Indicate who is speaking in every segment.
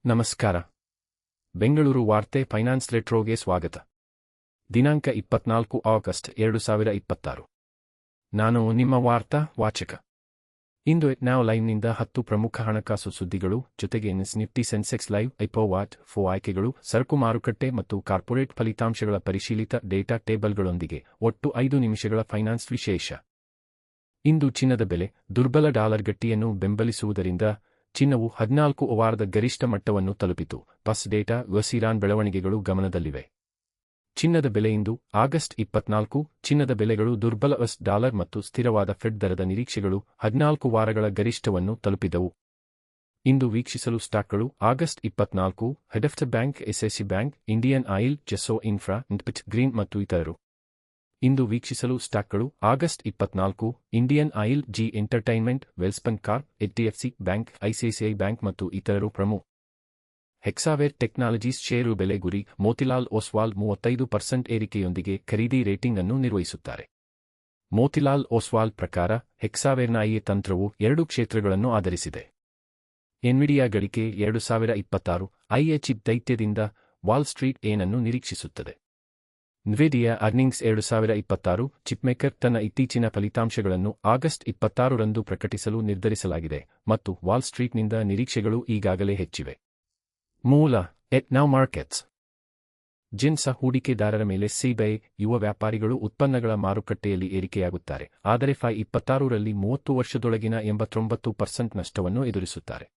Speaker 1: ನಮಸ್ಕಾರ. ಬೆಂಗಳೂರು ವಾರ್ತೆ ಫೈನಾನ್ಸ್ ರೆಟ್ರೋಗೆ ಸ್ವಾಗತ. ದಿನಾಂಕ 24 ಆಗಸ್ಟ್ 2026. ನಾನು ನಿಮ್ಮ ವಾರ್ತಾ ವಾಚಕ. ಇಂದು ನಾವು ಲೈವ್ನಿಂದ 10 ಪ್ರಮುಖ ಹಣಕಾಸು ಸುದ್ದಿಗಳು ಜೊತೆಗೆ ನಿಫ್ಟಿ ಸೆನ್ಸೆಕ್ಸ್ ಲೈವ್ ಐಪೋ ವಾಟ್ ಫೋ ಆಯ್ಕೆಗಳು, ಸರಕು ಮಾರುಕಟ್ಟೆ ಮತ್ತು ಕಾರ್ಪೊರೇಟ್ ಫಲಿತಾಂಶಗಳ ಪರಿಶೀಲಿತ ಡೇಟಾ ಟೇಬಲ್ಗಳೊಂದಿಗೆ ಒಟ್ಟು 5 ನಿಮಿಷಗಳ ಫೈನಾನ್ಸ್ ವಿಶೇಷ. ಇಂದು ಚಿನ್ನದ ಬೆಲೆ ದುರ್ಬಲ ಡಾಲರ್ ಗಟ್ಟಿಯನ್ನು ಬೆಂಬಲಿಸುವುದರಿಂದ ಚಿನ್ನವು 14 ವಾರದ ಗರಿಷ್ಠ ಮಟ್ಟವನ್ನು ತಲುಪಿತು. ಪಸ್ ಡೇಟಾ ಇರಾನ್ ಬೆಳವಣಿಗೆಗಳು ಗಮನದಲ್ಲಿವೆ. ಚಿನ್ನದ ಬೆಲೆ ಇಂದು ಆಗಸ್ಟ್ 24. ಚಿನ್ನದ ಬೆಲೆಗಳು ದುರ್ಬಲ ಡಾಲರ್ ಮತ್ತು ಸ್ಥಿರವಾದ ಫೆಡ್ ದರದ ನಿರೀಕ್ಷೆಗಳು 14 ವಾರಗಳ ಗರಿಷ್ಠವನ್ನು ತಲುಪಿದವು. ಇಂದು ವೀಕ್ಷಿಸಲು ಸ್ಟಾಕ್ಗಳು ಆಗಸ್ಟ್ 24. ಹೆಡ್ಎಫ್ಟ bank, SSC bank, Indian Oil, ಜೆಸ್ಸೋ ಇನ್ಫ್ರಾ, ಗ್ರೀನ್ ಮತ್ತು ಇತರರು. ಇಂದು ವೀಕ್ಷಿಸಲು ಸ್ಟಾಕ್ಗಳು August 24. Indian Oil, Zee entertainment, Welspun corp, HDFC bank, ICICI bank ಮತ್ತು ಇತರರು ಪ್ರಮುಖ. ಹೆಕ್ಸಾವೇರ್ ಟೆಕ್ನಾಲಜೀಸ್ ಷೇರು ಬೆಲೆ ಗುರಿ ಮೋತಿಲಾಲ್ ಓಸ್ವಾಲ್ 35% ಏರಿಕೆಯೊಂದಿಗೆ ಖರೀದಿ ರೇಟಿಂಗ್ ಅನ್ನು ನಿರ್ವಹಿಸುತ್ತಾರೆ. ಮೋತಿಲಾಲ್ ಓಸ್ವಾಲ್ ಪ್ರಕಾರ ಹೆಕ್ಸಾವೇರ್ನ ಐಎ ತಂತ್ರವು 2 ಕ್ಷೇತ್ರಗಳನ್ನು ಆಧರಿಸಿದೆ. ಎನ್ವಿಡಿಯಾ ಗಳಿಕೆ 2026 ಐಎ ಚಿಪ್ ದೈತ್ಯದಿಂದ ವಾಲ್ ಸ್ಟ್ರೀಟ್ ಏನನ್ನು ನಿರೀಕ್ಷಿಸುತ್ತದೆ. ನ್ವಿಡಿಯಾ ಅರ್ನಿಂಗ್ಸ್ 2026 ಚಿಪ್ಮೇಕರ್ ತನ್ನ ಇತ್ತೀಚಿನ ಫಲಿತಾಂಶಗಳನ್ನು ಆಗಸ್ಟ್ 26ರಂದು ಪ್ರಕಟಿಸಲು ನಿರ್ಧರಿಸಲಾಗಿದೆ ಮತ್ತು ವಾಲ್ ಸ್ಟ್ರೀಟ್ನಿಂದ ನಿರೀಕ್ಷೆಗಳು ಈಗಾಗಲೇ ಹೆಚ್ಚಿವೆ. ಮೂಲ ನೌ ಮಾರ್ಕೆಟ್ಸ್. ಜಿನ್ಸ ಹೂಡಿಕೆದಾರರ ಮೇಲೆ ಸಿಬಿಐ ಯುವ ವ್ಯಾಪಾರಿಗಳು ಉತ್ಪನ್ನಗಳ ಮಾರುಕಟ್ಟೆಯಲ್ಲಿ ಏರಿಕೆಯಾಗುತ್ತಾರೆ, ಆದರೆ 26ರಲ್ಲಿ 30 ವರ್ಷದೊಳಗಿನ 89% ನಷ್ಟವನ್ನು ಎದುರಿಸುತ್ತಾರೆ.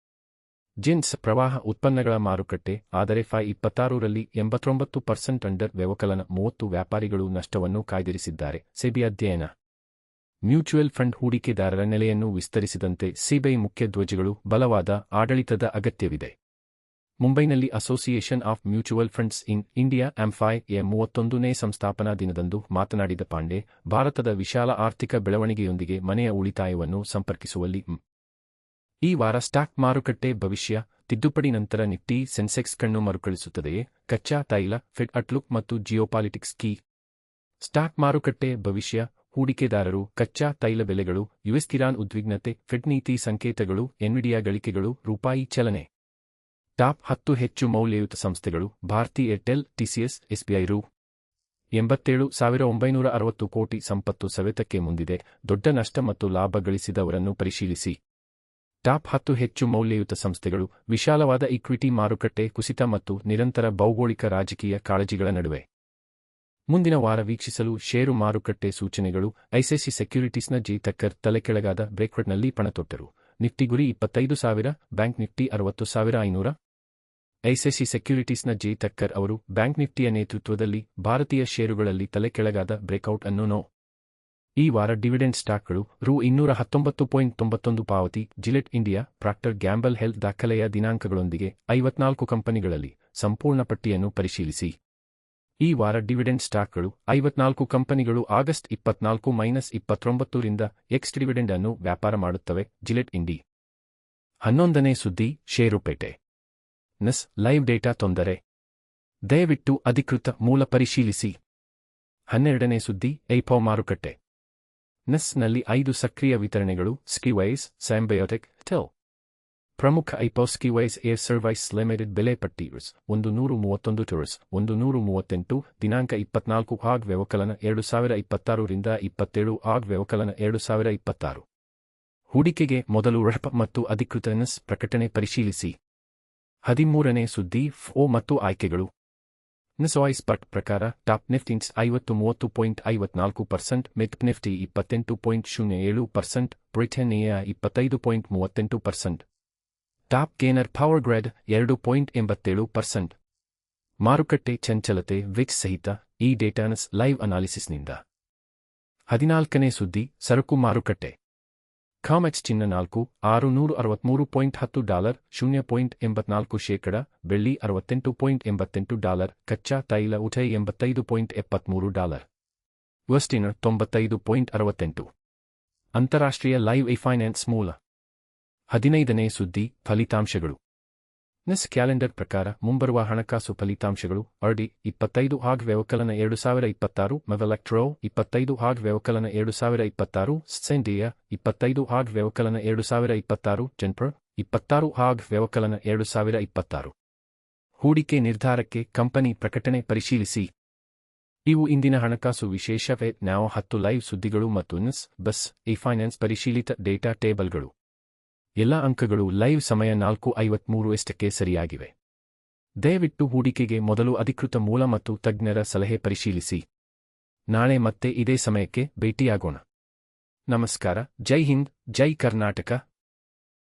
Speaker 1: ಜಿನ್ಸ್ ಪ್ರವಾಹ ಉತ್ಪನ್ನಗಳ ಮಾರುಕಟ್ಟೆ, ಆದರೆ 26ರಲ್ಲಿ 89% ಅಂಡರ್ ವ್ಯವಕಲನ 30 ವ್ಯಾಪಾರಿಗಳು ನಷ್ಟವನ್ನು ಕಾಯ್ದಿರಿಸಿದ್ದಾರೆ. ಸೆಬಿ ಅಧ್ಯಯನ. ಮ್ಯೂಚುವಲ್ ಫಂಡ್ ಹೂಡಿಕೆದಾರರ ನೆಲೆಯನ್ನು ವಿಸ್ತರಿಸಿದಂತೆ ಸಿಬಿಐ ಮುಖ್ಯ ಧ್ವಜಗಳು ಬಲವಾದ ಆಡಳಿತದ ಅಗತ್ಯವಿದೆ. ಮುಂಬೈನಲ್ಲಿ association of mutual funds in India ಯ 31ನೇ ಸಂಸ್ಥಾಪನಾ ದಿನದಂದು ಮಾತನಾಡಿದ ಪಾಂಡೆ, ಭಾರತದ ವಿಶಾಲ ಆರ್ಥಿಕ ಬೆಳವಣಿಗೆಯೊಂದಿಗೆ ಮನೆಯ ಉಳಿತಾಯವನ್ನು ಸಂಪರ್ಕಿಸುವಲ್ಲಿ ಈ ವಾರ ಸ್ಟಾಕ್ ಮಾರುಕಟ್ಟೆ ಭವಿಷ್ಯ ತಿದ್ದುಪಡಿ ನಂತರ ನಿಫ್ಟಿ ಸೆನ್ಸೆಕ್ಸ್ ಕಣ್ಣು ಮರುಕಳಿಸುತ್ತದೆಯೇ? ಕಚ್ಚಾ ತೈಲ, ಫೆಡ್ ಔಟ್ಲುಕ್ ಮತ್ತು ಜಿಯೋಪಾಲಿಟಿಕ್ಸ್ ಕೀ. ಸ್ಟಾಕ್ ಮಾರುಕಟ್ಟೆ ಭವಿಷ್ಯ ಹೂಡಿಕೆದಾರರು, ಕಚ್ಚಾ ತೈಲ ಬೆಲೆಗಳು, ಇರಾನ್ ಉದ್ವಿಗ್ನತೆ, ಫೆಡ್ ನೀತಿ ಸಂಕೇತಗಳು, ಎನ್ವಿಡಿಯಾ ಗಳಿಕೆಗಳು, ರೂಪಾಯಿ ಚಲನೆ. ಟಾಪ್ 10 ಹೆಚ್ಚು ಮೌಲ್ಯಯುತ ಸಂಸ್ಥೆಗಳು. Bharti Airtel, TCS, SBI. ರು. 87,960 ಕೋಟಿ ಸಂಪತ್ತು ಸವೆತಕ್ಕೆ ಮುಂದಿದೆ. ದೊಡ್ಡ ನಷ್ಟ ಮತ್ತು ಲಾಭ ಗಳಿಸಿದವರನ್ನು ಪರಿಶೀಲಿಸಿ. ಟಾಪ್ 10 ಹೆಚ್ಚು ಮೌಲ್ಯಯುತ ಸಂಸ್ಥೆಗಳು. ವಿಶಾಲವಾದ ಈಕ್ವಿಟಿ ಮಾರುಕಟ್ಟೆ ಕುಸಿತ ಮತ್ತು ನಿರಂತರ ಭೌಗೋಳಿಕ ರಾಜಕೀಯ ಕಾಳಜಿಗಳ ನಡುವೆ. ಮುಂದಿನ ವಾರ ವೀಕ್ಷಿಸಲು ಷೇರು ಮಾರುಕಟ್ಟೆ ಸೂಚನೆಗಳು. ಐಸಿಐಸಿ ಸೆಕ್ಯುರಿಟೀಸ್ನ ಜೆ ಟಕ್ಕರ್ ತಲೆಕೆಳಗಾದ ಬ್ರೇಕ್ಔಟ್ನಲ್ಲಿ ಪಣತೊಟ್ಟರು. ನಿಫ್ಟಿ ಗುರಿ 25,000, ಬ್ಯಾಂಕ್ ನಿಫ್ಟಿ 60,500. ಐಸಿಐಸಿ ಸೆಕ್ಯುರಿಟೀಸ್ನ ಜೆ ಟಕ್ಕರ್ ಅವರು ಬ್ಯಾಂಕ್ ನಿಫ್ಟಿಯ ನೇತೃತ್ವದಲ್ಲಿ ಭಾರತೀಯ ಷೇರುಗಳಲ್ಲಿ ತಲೆಕೆಳಗಾದ ಬ್ರೇಕ್ಔಟ್ ಅನ್ನು ಈ ವಾರ ಡಿವಿಡೆಂಡ್ ಸ್ಟಾಕ್ಗಳು. ರು. 219.91 ಪಾವತಿ. Gillette India, proctor gamble health ದಾಖಲೆಯ ದಿನಾಂಕಗಳೊಂದಿಗೆ 54 ಕಂಪನಿಗಳಲ್ಲಿ ಸಂಪೂರ್ಣ ಪಟ್ಟಿಯನ್ನು ಪರಿಶೀಲಿಸಿ. ಈ ವಾರ ಡಿವಿಡೆಂಡ್ ಸ್ಟಾಕ್ಗಳು. 54 ಕಂಪನಿಗಳು ಆಗಸ್ಟ್ 24-29ರಿಂದ ಎಕ್ಸ್ ಡಿವಿಡೆಂಡ್ ಅನ್ನು ವ್ಯಾಪಾರ ಮಾಡುತ್ತವೆ. ಜಿಲೆಟ್ ಇಂಡಿ. 11ನೇ ಸುದ್ದಿ ಷೇರುಪೇಟೆ. ನಸ್ ಲೈವ್ ಡೇಟಾ ತೊಂದರೆ. ದಯವಿಟ್ಟು ಅಧಿಕೃತ ಮೂಲ ಪರಿಶೀಲಿಸಿ. 12ನೇ ಸುದ್ದಿ ಐಪೋ ಮಾರುಕಟ್ಟೆ. ನಸ್ನಲ್ಲಿ 5 ಸಕ್ರಿಯ ವಿತರಣೆಗಳು. ಸ್ಕಿವೈಸ್, ಸ್ಯಾಂಬಯೋಟೆಕ್, ಟೆಲ್. ಪ್ರಮುಖ ಐಪೋ ಸ್ಕಿವೈಸ್ ಏರ್ ಸರ್ವೈಸ್ ಲಿಮಿಟೆಡ್ ಬೆಲೆ ಪಟ್ಟಿ $131, $138. ದಿನಾಂಕ 24 ಆಗ್ ವ್ಯವಕಲನ 2026ರಿಂದ 27 ಆಗ್ ವ್ಯವಕಲನ 2026. ಹೂಡಿಕೆಗೆ ಮೊದಲು ರೆಪ್ ಮತ್ತು ಅಧಿಕೃತ ನಸ್ ಪ್ರಕಟಣೆ ಪರಿಶೀಲಿಸಿ. 13ನೇ ಸುದ್ದಿ ಫೋ ಮತ್ತು ಆಯ್ಕೆಗಳು. ನಸ್ವಾಯ್ಸ್ ಪಟ್ ಪ್ರಕಾರ ಟಾಪ್ ನಿಫ್ಟಿನ್ಸ್ 50-30.54%, mid Nifty 28.07%, Britannia 25.38%. Top gainer Power Grid 2.87%. ಮಾರುಕಟ್ಟೆ ಚಂಚಲತೆ ವಿಕ್ಸ್ ಸಹಿತ ಈ ಡೇಟಾನಸ್ ಲೈವ್ ಅನಾಲಿಸಿಸ್ನಿಂದ. 14ನೇ ಸುದ್ದಿ ಸರಕು ಮಾರುಕಟ್ಟೆ. ಕಾಮೆಕ್ಸ್ ಚಿನ್ನ $663.10, $0.84%, ಬೆಳ್ಳಿ $68.88, ಕಚ್ಚಾ ತೈಲ ಉಠೈ $85.73, ವೆಸ್ಟಿನ್ $95.68. ಅಂತಾರಾಷ್ಟ್ರೀಯ ಲೈವ್ ಫೈನಾನ್ಸ್ ಮೂಲ. 15ನೇ ಸುದ್ದಿ ಫಲಿತಾಂಶಗಳು. ನೆಸ್ ಕ್ಯಾಲೆಂಡರ್ ಪ್ರಕಾರ ಮುಂಬರುವ ಹಣಕಾಸು ಫಲಿತಾಂಶಗಳು. ಅರ್ಡಿ 25 ಆಗ್ ವ್ಯವಕಲನ 2026, ಮೆವೆಲೆಕ್ಟ್ರೋ 25 ಆಗ್ ವ್ಯವಕಲನ 2026, ಸೆಂಡಿಯಾ 25 ಆಗ್ ವ್ಯವಕಲನ 2026, ಜೆನ್ಪರ್ 26 ಆಗ್ ವ್ಯವಕಲನ 2026. ಹೂಡಿಕೆ ನಿರ್ಧಾರಕ್ಕೆ ಕಂಪನಿ ಪ್ರಕಟಣೆ ಪರಿಶೀಲಿಸಿ. ಇವು ಇಂದಿನ ಹಣಕಾಸು ವಿಶೇಷವೇ. ನಾವು 10 ಲೈವ್ ಸುದ್ದಿಗಳು ಮತ್ತು ನ್ಯೂಸ್ ಬಸ್ ಫೈನಾನ್ಸ್ ಪರಿಶೀಲಿತ ಡೇಟಾ ಟೇಬಲ್ಗಳು. ಎಲ್ಲ ಅಂಕಗಳು ಲೈವ್ ಸಮಯ 4:53 ಸರಿಯಾಗಿವೆ. ದಯವಿಟ್ಟು ಹೂಡಿಕೆಗೆ ಮೊದಲು ಅಧಿಕೃತ ಮೂಲ ಮತ್ತು ತಜ್ಞರ ಸಲಹೆ ಪರಿಶೀಲಿಸಿ. ನಾಳೆ ಮತ್ತೆ ಇದೇ ಸಮಯಕ್ಕೆ ಭೇಟಿಯಾಗೋಣ. ನಮಸ್ಕಾರ. ಜೈ ಹಿಂದ್, ಜೈ ಕರ್ನಾಟಕ.